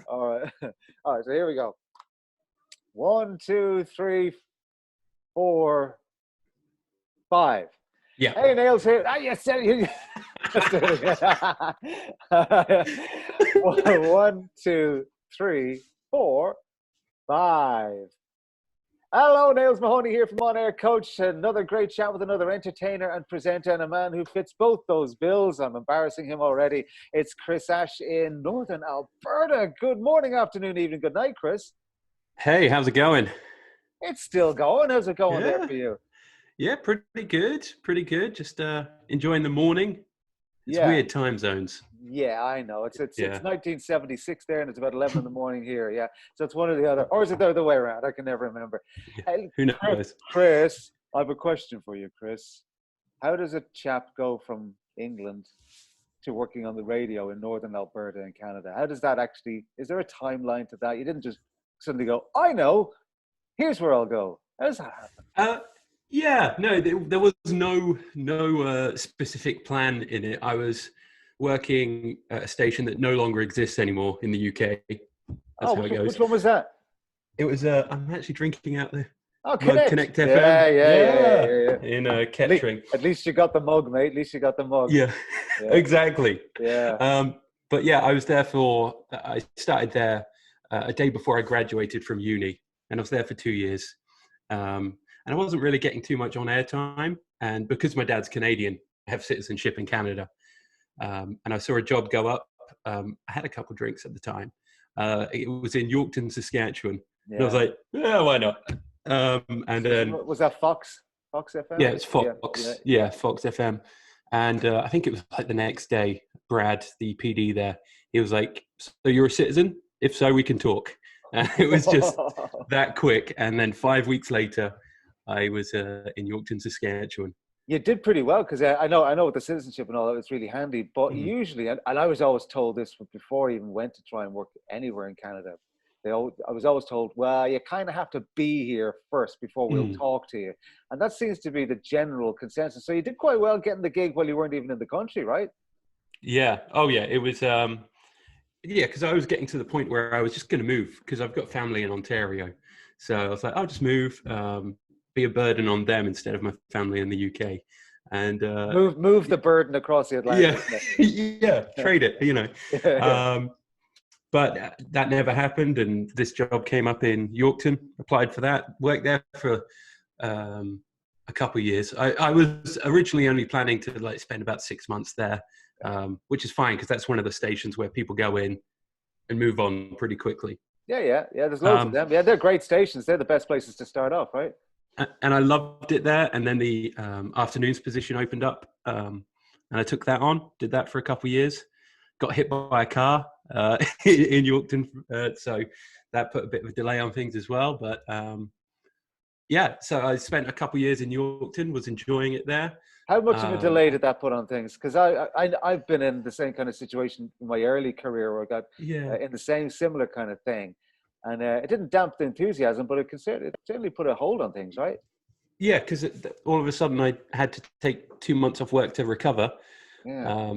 All right. All right. So here we go. 1, 2, 3, 4, 5. Yeah. Hey, Nails here. Ah, yes, you. Let's do it again. 1, 2, 3, 4, 5. Hello, Nails Mahoney here from On Air Coach. Another great chat with another entertainer and presenter and a man who fits both those bills. I'm embarrassing him already. It's Chris Ash in Northern Alberta. Good morning, afternoon, evening, good night, Chris. Hey, how's it going? It's still going. How's it going there for you? Yeah, pretty good. Pretty good. Just enjoying the morning. It's Yeah. weird time zones. Yeah, I know. It's 1976 there, and it's about 11 in the morning here. Yeah, so it's one or the other, or is it the other way around? I can never remember. Yeah. Who knows? Chris, I have a question for you, Chris. How does a chap go from England to working on the radio in Northern Alberta in Canada? How does that actually? Is there a timeline to that? You didn't just suddenly go, I know. Here's where I'll go. How does that happen? Yeah, no, there was no specific plan in it. I was working at a station that no longer exists anymore in the UK. That's how it goes. Which one was that? It was, I'm actually drinking out the Connect FM. Yeah. In Kettering. At least you got the mug, mate. At least you got the mug. Yeah. Exactly. Yeah. But yeah, I started there a day before I graduated from uni, and I was there for 2 years. And I wasn't really getting too much on airtime. And because my dad's Canadian, I have citizenship in Canada. And I saw a job go up. I had a couple of drinks at the time. It was in Yorkton, Saskatchewan. Yeah. And I was like, yeah, why not? And then was that Fox FM? Yeah, it's Fox. Yeah, Fox FM. And I think it was like the next day, Brad, the PD there, he was like, so you're a citizen? If so, we can talk. And it was just that quick. And then 5 weeks later, I was in Yorkton, Saskatchewan. You did pretty well, because I know with the citizenship and all that, it's really handy. But usually, and I was always told this before I even went to try and work anywhere in Canada, I was always told, well, you kind of have to be here first before we'll talk to you. And that seems to be the general consensus. So you did quite well getting the gig while you weren't even in the country, right? Yeah. Oh, yeah. It was, because I was getting to the point where I was just going to move, because I've got family in Ontario. So I was like, I'll just move. Be a burden on them instead of my family in the UK, and move the burden across the Atlantic. Trade it, but that never happened, and this job came up in Yorkton. Applied for that, worked there for a couple of years. I was originally only planning to spend about 6 months there, which is fine, because that's one of the stations where people go in and move on pretty quickly. Yeah. There's loads of them. Yeah, they're great stations. They're the best places to start off, right? And I loved it there. And then the afternoons position opened up, and I took that on. Did that for a couple of years. Got hit by a car in Yorkton, so that put a bit of a delay on things as well. But so I spent a couple of years in Yorkton. Was enjoying it there. How much of a delay did that put on things? Because I've been in the same kind of situation in my early career, where I got in the similar kind of thing. And it didn't damp the enthusiasm, but it certainly put a hold on things, right? Yeah, because all of a sudden I had to take 2 months off work to recover. Yeah.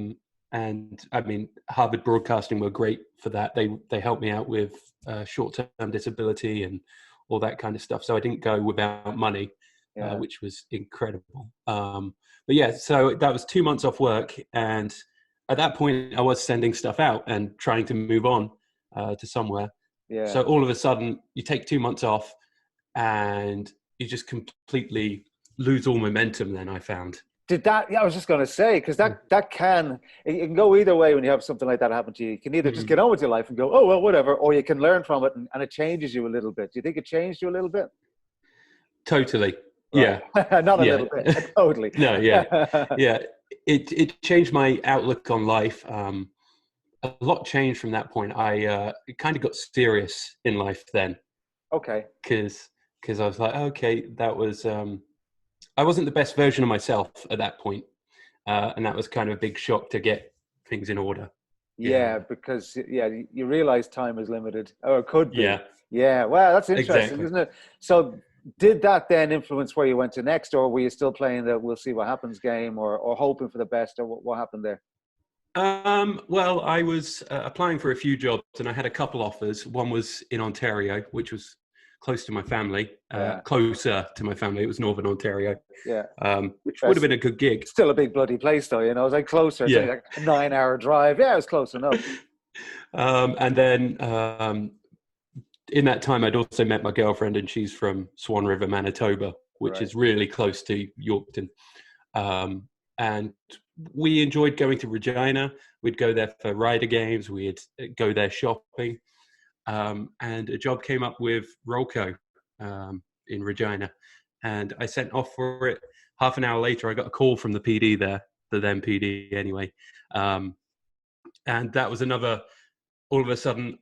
And I mean, Harvard Broadcasting were great for that. They helped me out with short-term disability and all that kind of stuff. So I didn't go without money, which was incredible. But yeah, so that was 2 months off work. And at that point, I was sending stuff out and trying to move on to somewhere. Yeah. So all of a sudden, you take 2 months off, and you just completely lose all momentum. Then I found. Did that? Yeah, I was just going to say, because it can go either way when you have something like that happen to you. You can either just get on with your life and go, oh well, whatever, or you can learn from it and it changes you a little bit. Do you think it changed you a little bit? Totally. Right. Yeah. Not a little bit. Totally. No. Yeah. Yeah. It changed my outlook on life. A lot changed from that point. I kind of got serious in life then. Okay. Because I was like, okay, that was I wasn't the best version of myself at that point, and that was kind of a big shock to get things in order. Yeah, because you realize time is limited, or it could be. Yeah. Well, that's interesting, isn't it? So, did that then influence where you went to next, or were you still playing the "we'll see what happens" game, or hoping for the best, or what happened there? Well, I was applying for a few jobs and I had a couple offers. One was in Ontario, which was close to my family, Yeah. closer to my family. It was Northern Ontario, Yeah. which would have been a good gig. Still a big bloody place, though. You know, it was like closer. It's only Yeah. like a 9-hour drive. Yeah, it was close enough. And then in that time, I'd also met my girlfriend, and she's from Swan River, Manitoba, which is really close to Yorkton. And we enjoyed going to Regina. We'd go there for rider games. We'd go there shopping. And a job came up with Rolco in Regina. And I sent off for it. Half an hour later, I got a call from the PD there, the then PD anyway. And that was another, all of a sudden,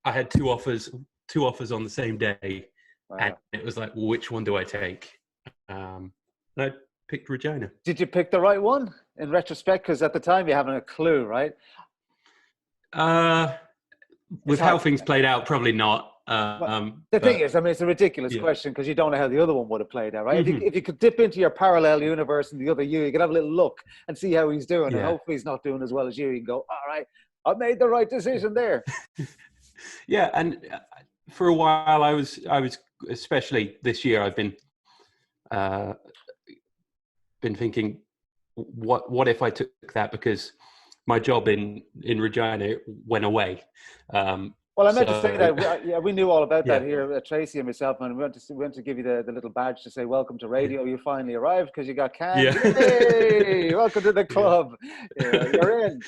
I had two offers on the same day. Wow. And it was like, well, which one do I take? And I picked Regina. Did you pick the right one in retrospect? Because at the time you haven't a clue, right? With how things played out, probably not. The thing is, I mean, it's a ridiculous question because you don't know how the other one would have played out, right? Mm-hmm. If you could dip into your parallel universe and the other you could have a little look and see how he's doing. And hopefully he's not doing as well as you. You can go, all right, I made the right decision there. Yeah, and for a while, I was, especially this year, I've been thinking, what if I took that, because my job in Regina went away. Well, I meant to say that we knew all about that here, Tracy and myself, and we went to give you the little badge to say welcome to radio. You finally arrived because you got canned. Hey, welcome to the club. You're in.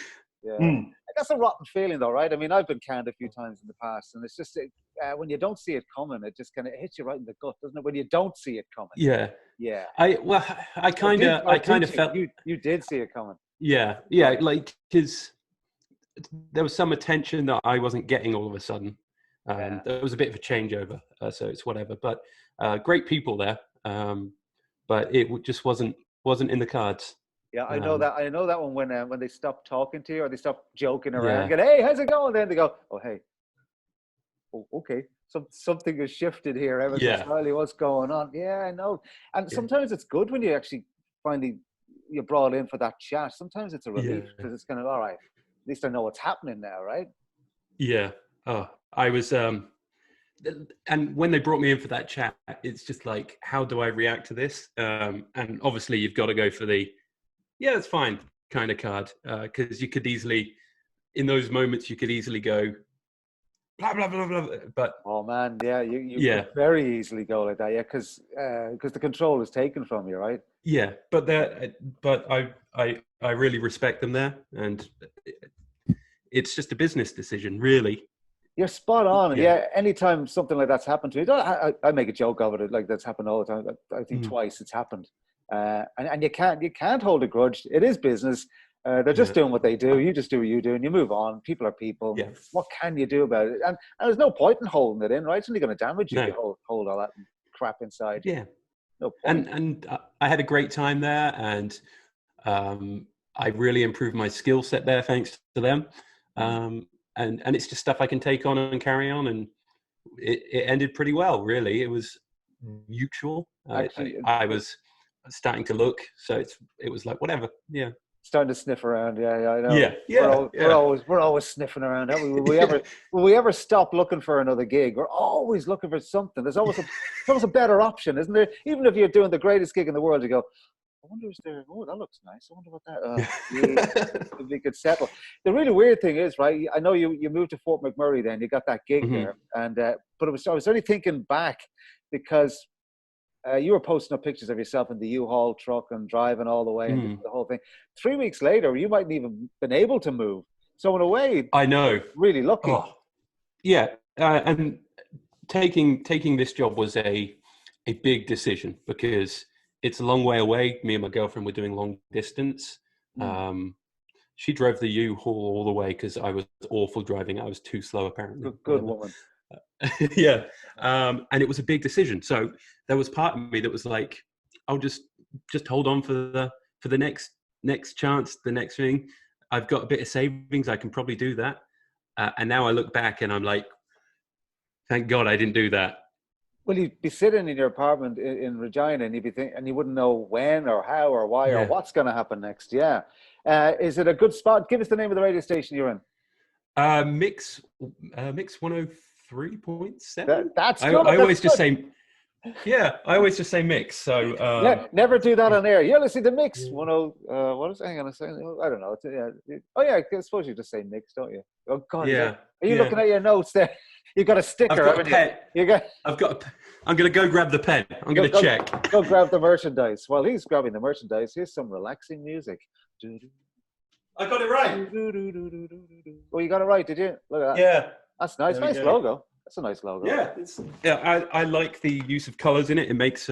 Yeah. That's a rotten feeling, though, right? I mean, I've been canned a few times in the past, and it's just when you don't see it coming, it just kind of hits you right in the gut, doesn't it? When you don't see it coming. Yeah. Yeah. I kind of felt you did see it coming. Yeah, like, because there was some attention that I wasn't getting all of a sudden. There was a bit of a changeover, so it's whatever. But great people there, but it just wasn't in the cards. Yeah, I know that. I know that one when they stop talking to you or they stop joking around. You go, hey, how's it going? Then they go, oh, hey, oh, okay. Something has shifted here. Everything's Charlie, what's going on? Yeah, I know. And sometimes it's good when you actually finally you're brought in for that chat. Sometimes it's a relief because it's kind of, all right, at least I know what's happening now, right? Yeah. Oh, I was, and when they brought me in for that chat, it's just like, how do I react to this? And obviously you've got to go for the, it's fine kind of card. Because you could easily, in those moments, you could easily go, blah, blah, blah, blah. But oh man, you could very easily go like that. Yeah. Cause the control is taken from you, right? Yeah. But I really respect them there. And it's just a business decision, really. You're spot on. Yeah. Anytime something like that's happened to you, I make a joke of it. Like that's happened all the time. I think twice it's happened. And you can't hold a grudge. It is business. They're just doing what they do. You just do what you do and you move on. People are people. Yeah. What can you do about it? And there's no point in holding it in, right? It's only going to damage you if you hold all that crap inside. Yeah. No point. And I had a great time there, and I really improved my skill set there thanks to them. And it's just stuff I can take on and carry on, and it ended pretty well, really. It was mutual. Actually, I was starting to look, so it was like, whatever. Yeah. Starting to sniff around. Yeah, I know. Yeah. We're always sniffing around. Will we ever stop looking for another gig? We're always looking for something. There's always a better option, isn't there? Even if you're doing the greatest gig in the world, you go, I wonder is there, oh, that looks nice. I wonder what that, if we could settle. The really weird thing is, right, I know you moved to Fort McMurray then, you got that gig there. And, but I was only thinking back because you were posting up pictures of yourself in the U-Haul truck and driving all the way and the whole thing. 3 weeks later, you mightn't even been able to move. So in a way, I know, really lucky. Oh, yeah. And taking this job was a big decision because it's a long way away. Me and my girlfriend were doing long distance. She drove the U-Haul all the way because I was awful driving. I was too slow, apparently. Good woman. Yeah. And it was a big decision. So there was part of me that was like, I'll just hold on for the next chance, the next thing. I've got a bit of savings. I can probably do that. And now I look back and I'm like, thank God I didn't do that. Well, you'd be sitting in your apartment in Regina and you'd be thinking, and you wouldn't know when or how or why or what's going to happen next. Yeah. Is it a good spot? Give us the name of the radio station you're in. Mix 103.7. That's I good. always just say, yeah, I always just say mix. So never do that on air. You're listening to Mix. What is it? Hang on a second. I don't know. Oh yeah, I suppose you just say Mix, don't you? Oh God. Yeah. Are you looking at your notes there? You got a sticker. I've got a pen. I'm going to go grab the pen. I'm going to check. Go grab the merchandise. While he's grabbing the merchandise, here's some relaxing music. I got it right. Oh, you got it right, did you? Look at that. Yeah. That's nice. Nice logo. That's a nice logo. Yeah. I like the use of colours in it. It makes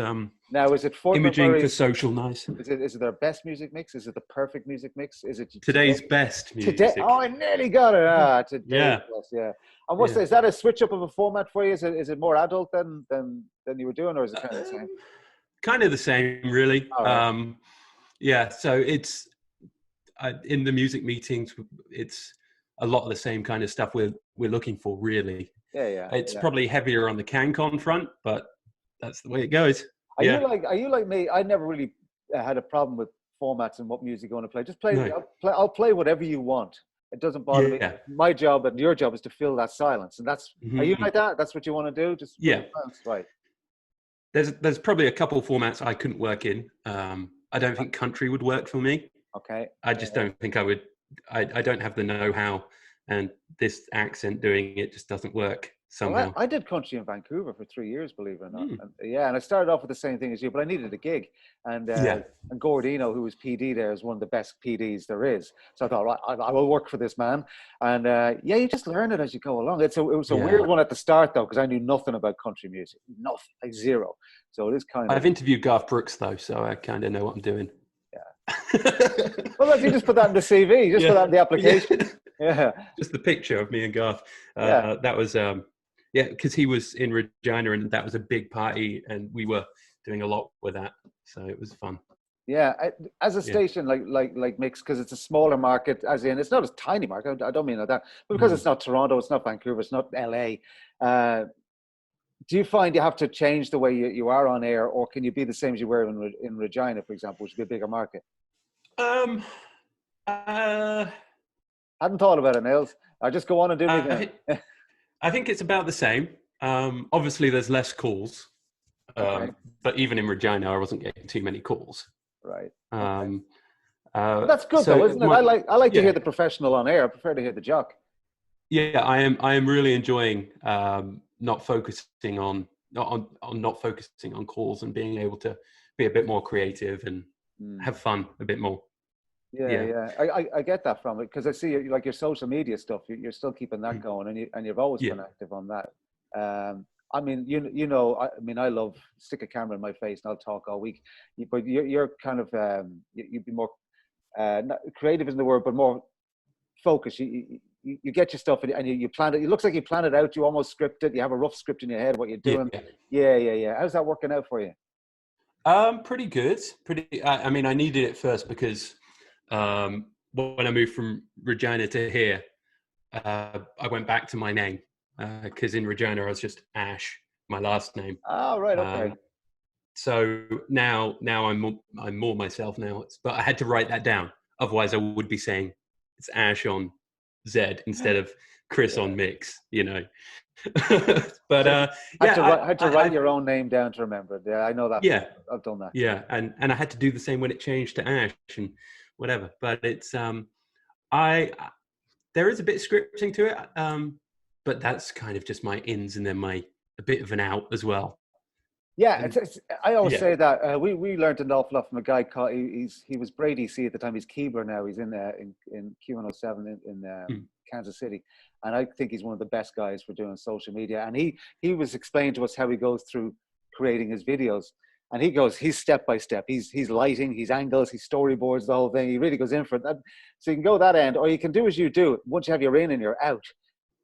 now is it Fort imaging McMurray, for social nice. Is it their best music mix? Is it the perfect music mix? Is it today's best music? Today? Oh, I nearly got it. Today's best. Yeah. And is that a switch up of a format for you? Is it more adult than you were doing, or is it kind of the same? Kind of the same, really. Right. Yeah. So it's in the music meetings, it's a lot of the same kind of stuff we're looking for, really. Yeah. It's probably heavier on the CanCon front, but that's the way it goes. Are you like me? I never really had a problem with formats and what music you want to play. Just play. No. I'll play whatever you want. It doesn't bother me. My job and your job is to fill that silence, and that's. Are you like that? That's what you want to do? Just right. There's probably a couple formats I couldn't work in. I don't think country would work for me. Okay. I just don't think I would. I don't have the know-how, and this accent doing it just doesn't work somehow. Well, I did country in Vancouver for 3 years, believe it or not. And I started off with the same thing as you, but I needed a gig. And Gordino, who was PD there, is one of the best PDs there is. So I thought, right, I will work for this man. And you just learn it as you go along. It was a weird one at the start, though, because I knew nothing about country music. Nothing, like zero. So it is kind of... I've interviewed Garth Brooks, though, so I kind of know what I'm doing. Well, you just put that in the CV. Just put that in the application. Yeah. Just the picture of me and Garth. That was... because he was in Regina and that was a big party and we were doing a lot with that. So it was fun. Yeah. As a station like Mix, because it's a smaller market, as in, it's not a tiny market. I don't mean like that. But because it's not Toronto, it's not Vancouver, it's not LA. Do you find you have to change the way you are on air, or can you be the same as you were in Regina, for example, which would be a bigger market? Hadn't thought about it, Niels. I just go on and do my thing. I think it's about the same. Obviously, there's less calls, but even in Regina, I wasn't getting too many calls. Right. That's good, though, isn't it? I like to hear the professional on air. I prefer to hear the jock. Yeah, I am really enjoying not focusing on calls and being able to be a bit more creative and have fun a bit more. Yeah. I get that from it, because I see like your social media stuff. You're still keeping that going, and you've always been active on that. I mean, I love stick a camera in my face and I'll talk all week. But you're kind of you'd be more not creative isn't the word, but more focused. You get your stuff and you plan it. It looks like you plan it out. You almost script it. You have a rough script in your head what you're doing. Yeah. How's that working out for you? Pretty good. I mean, I needed it first because when I moved from Regina to here, I went back to my name because in Regina I was just Ash, my last name. Oh, right, okay. So now I'm more myself now. But I had to write that down. Otherwise, I would be saying it's Ash on Z instead of Chris on Mix. But had to write your own name down to remember it. Yeah, I know that. Yeah, I've done that. Yeah, and I had to do the same when it changed to Ash and whatever. But it's there is a bit of scripting to it, but that's kind of just my ins and then a bit of an out as well. Yeah, I always say that we learned an awful lot from a guy called he was Brady C at the time. He's Keebler now. He's in Q107 in Kansas City, and I think he's one of the best guys for doing social media. And he was explaining to us how he goes through creating his videos, and he's step by step. He's lighting, he's angles, he storyboards the whole thing. He really goes in for it. So you can go that end, or you can do as you do. Once you have your in and you're out,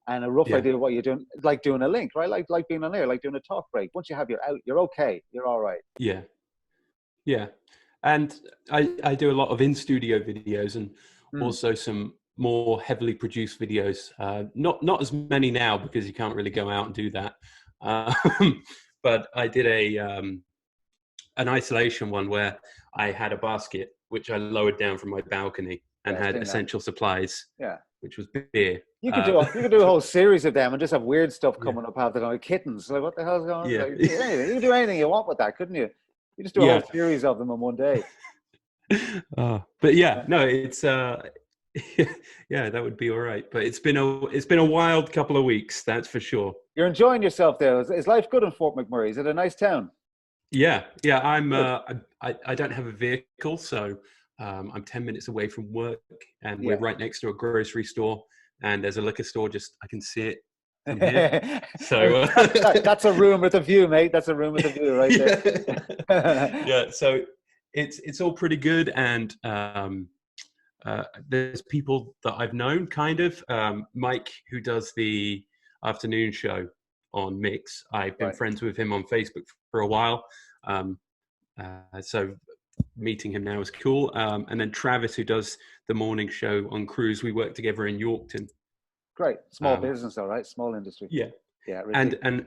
and a rough idea of what you're doing, like doing a link, right? Like being on air, like doing a talk break. Once you have your out, you're okay. You're all right. Yeah. And I do a lot of in-studio videos and also some more heavily produced videos. Not as many now because you can't really go out and do that. But I did an isolation one where I had a basket which I lowered down from my balcony and I've had seen that. essential supplies, Yeah. which was beer. You could do a whole series of them and just have weird stuff Yeah. coming up half the time. Like kittens. Like what the hell's going on? Yeah. Like, you can do anything you want with that, couldn't you? You just do a Yeah. whole series of them in one day. But yeah, no, it's yeah, that would be all right. But it's been a wild couple of weeks, that's for sure. You're enjoying yourself there. Is life good in Fort McMurray? Is it a nice town? Yeah. I'm I don't have a vehicle, so I'm 10 minutes away from work, and we're right next to a grocery store, and there's a liquor store. Just I can see it from here. So that's a room with a view, mate. That's a room with a view right there. Yeah. So it's all pretty good, and there's people that I've known, kind of. Mike, who does the afternoon show on Mix, I've been friends with him on Facebook for a while. So meeting him now is cool. And then Travis, who does the morning show on Cruise, we work together in Yorkton. Great. Small business, all right? Small industry. Yeah. Yeah. Really.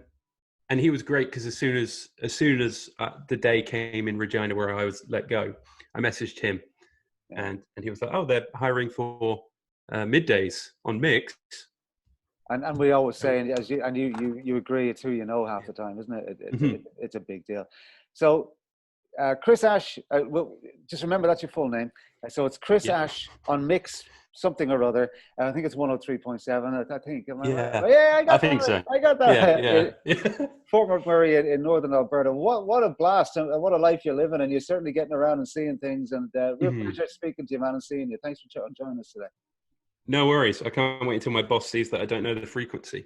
And he was great, because as soon as the day came in Regina where I was let go, I messaged him, and he was like, "Oh, they're hiring for middays on Mix." And we always say, and you agree, it's who you know half the time, isn't it? It's a big deal. So, Chris Ash, well, just remember that's your full name. So it's Chris Ash on Mix something or other. I think it's 103.7. I think. I think so. I got that. Yeah. Fort McMurray in Northern Alberta. What a blast and what a life you're living, and you're certainly getting around and seeing things. And real pleasure speaking to you, man, and seeing you. Thanks for joining us today. No worries. I can't wait until my boss sees that I don't know the frequency.